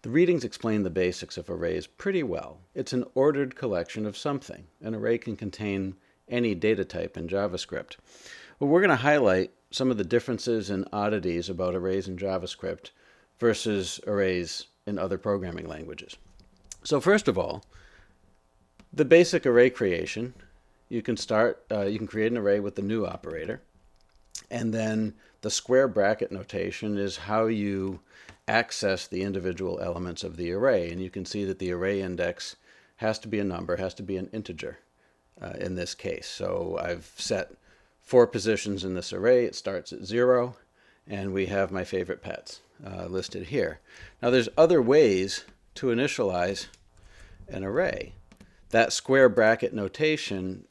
The readings explain the basics of arrays pretty well. It's an ordered collection of something. An array can contain any data type in JavaScript. Well, we're going to highlight some of the differences and oddities about arrays in JavaScript versus arrays in other programming languages. So first of all, the basic array creation, you can create an array with the new operator, and then the square bracket notation is how you access the individual elements of the array. And you can see that the array index has to be a number, has to be an integer in this case. So I've set 4 positions in this array. It starts at 0, and we have my favorite pets listed here. Now there's other ways to initialize an array. That square bracket notation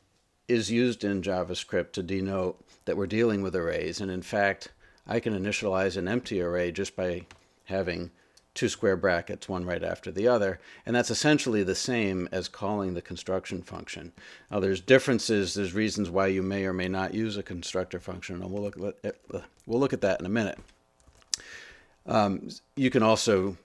is used in JavaScript to denote that we're dealing with arrays, and in fact I can initialize an empty array just by having 2 square brackets, one right after the other, and that's essentially the same as calling the construction function. Now there's differences, there's reasons why you may or may not use a constructor function, and we'll look at that in a minute. You can also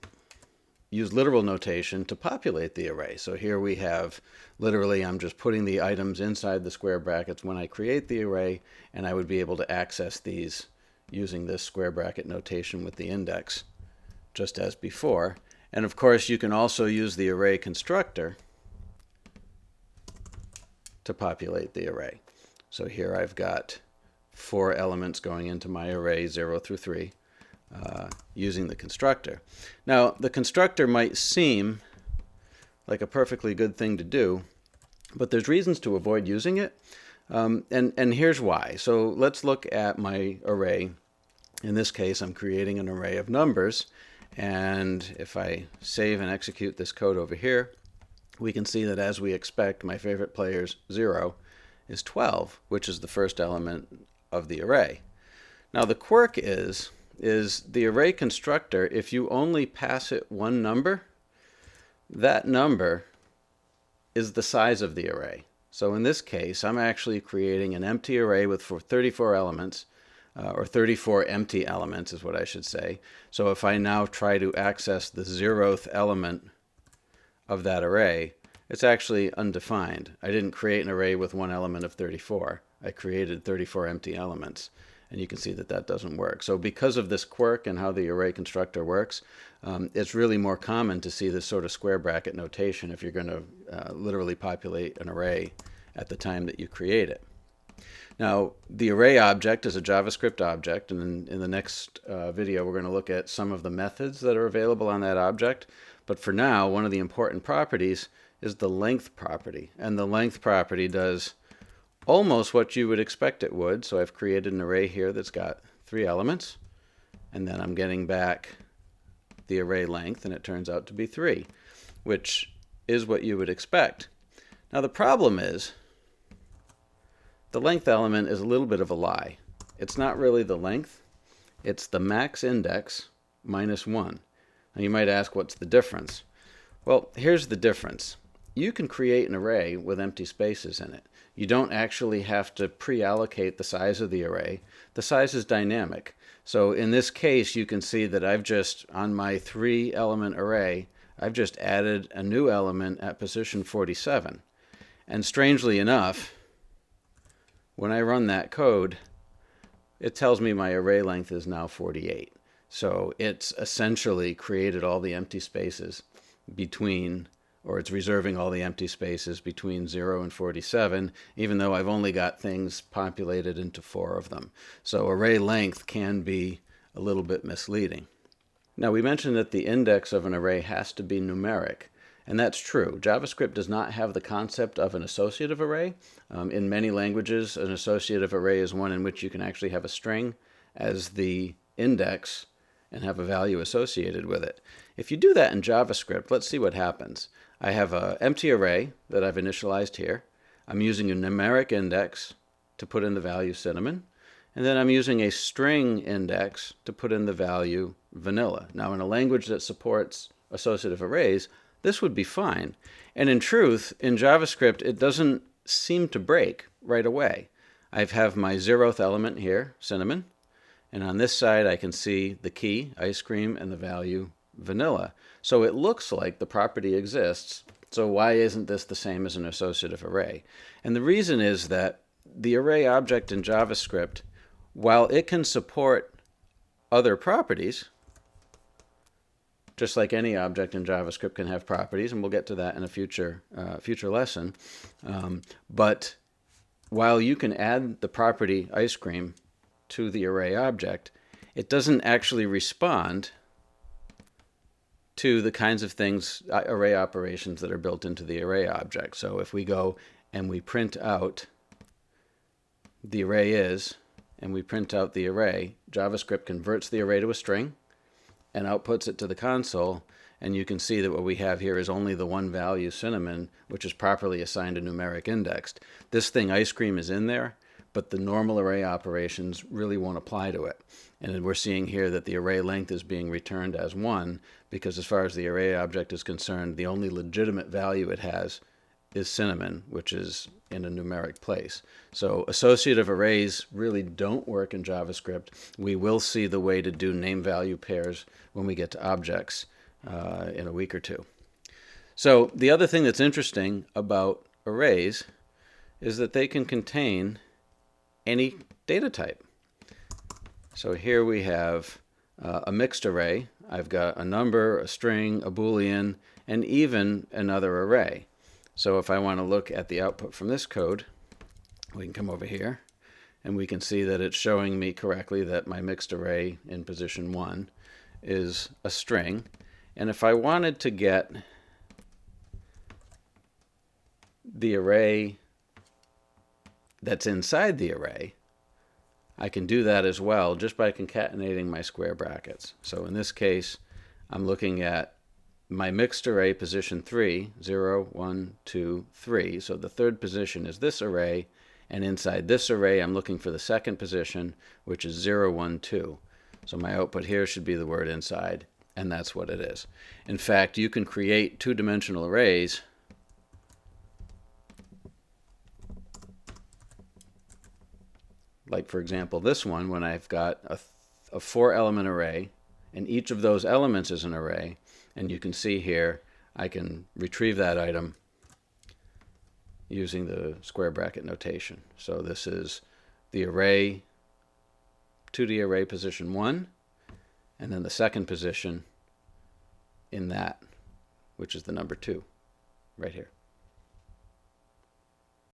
use literal notation to populate the array. So here we have, literally, I'm just putting the items inside the square brackets when I create the array, and I would be able to access these using this square bracket notation with the index, just as before. And of course, you can also use the array constructor to populate the array. So here I've got 4 elements going into my array, 0 through 3. Using the constructor. Now, the constructor might seem like a perfectly good thing to do, but there's reasons to avoid using it, and here's why. So let's look at my array. In this case, I'm creating an array of numbers, and if I save and execute this code over here, we can see that as we expect, my favorite player's 0 is 12, which is the first element of the array. Now, the quirk is the array constructor, if you only pass it one number, that number is the size of the array. So in this case, I'm actually creating an empty array with 34 elements, or 34 empty elements is what I should say. So if I now try to access the 0th element of that array, it's actually undefined. I didn't create an array with one element of 34. I created 34 empty elements. And you can see that that doesn't work. So because of this quirk and how the array constructor works, it's really more common to see this sort of square bracket notation if you're going to literally populate an array at the time that you create it. Now, the array object is a JavaScript object, and in the next video we're going to look at some of the methods that are available on that object. But for now, one of the important properties is the length property. And the length property does almost what you would expect it would. So I've created an array here that's got 3 elements, and then I'm getting back the array length, and it turns out to be 3, which is what you would expect. Now the problem is the length element is a little bit of a lie. It's not really the length, it's the max index minus 1. Now you might ask, what's the difference? Well, here's the difference. You can create an array with empty spaces in it. You don't actually have to pre-allocate the size of the array. The size is dynamic. So in this case, you can see that I've just, on my 3-element array, I've just added a new element at position 47. And strangely enough, when I run that code, it tells me my array length is now 48. So it's essentially created all the empty spaces between, or it's reserving all the empty spaces between 0 and 47, even though I've only got things populated into 4 of them. So array length can be a little bit misleading. Now we mentioned that the index of an array has to be numeric, and that's true. JavaScript does not have the concept of an associative array. In many languages, an associative array is one in which you can actually have a string as the index and have a value associated with it. If you do that in JavaScript, let's see what happens. I have an empty array that I've initialized here. I'm using a numeric index to put in the value cinnamon, and then I'm using a string index to put in the value vanilla. Now in a language that supports associative arrays, this would be fine. And in truth, in JavaScript, it doesn't seem to break right away. I have my 0th element here, cinnamon, and on this side I can see the key, ice cream, and the value vanilla. So it looks like the property exists. So why isn't this the same as an associative array? And the reason is that the array object in JavaScript, while it can support other properties, just like any object in JavaScript can have properties, and we'll get to that in a future lesson. But while you can add the property ice cream to the array object, it doesn't actually respond to the kinds of things, array operations that are built into the array object. So if we go and we print out the array is, and we print out the array, JavaScript converts the array to a string and outputs it to the console, and you can see that what we have here is only the one value cinnamon, which is properly assigned a numeric index. This thing ice cream is in there, but the normal array operations really won't apply to it. And we're seeing here that the array length is being returned as 1, because as far as the array object is concerned, the only legitimate value it has is cinnamon, which is in a numeric place. So associative arrays really don't work in JavaScript. We will see the way to do name-value pairs when we get to objects in a week or two. So the other thing that's interesting about arrays is that they can contain any data type. So here we have a mixed array. I've got a number, a string, a Boolean, and even another array. So if I want to look at the output from this code, we can come over here and we can see that it's showing me correctly that my mixed array in position 1 is a string. And if I wanted to get the array that's inside the array, I can do that as well just by concatenating my square brackets. So in this case, I'm looking at my mixed array position 3, 0, 1, 2, 3. So the third position is this array, and inside this array I'm looking for the second position, which is 0, 1, 2. So my output here should be the word inside, and that's what it is. In fact, you can create two-dimensional arrays like, for example, this one, when I've got a 4-element array, and each of those elements is an array, and you can see here I can retrieve that item using the square bracket notation. So this is the array, 2D array position 1, and then the second position in that, which is the number 2, right here.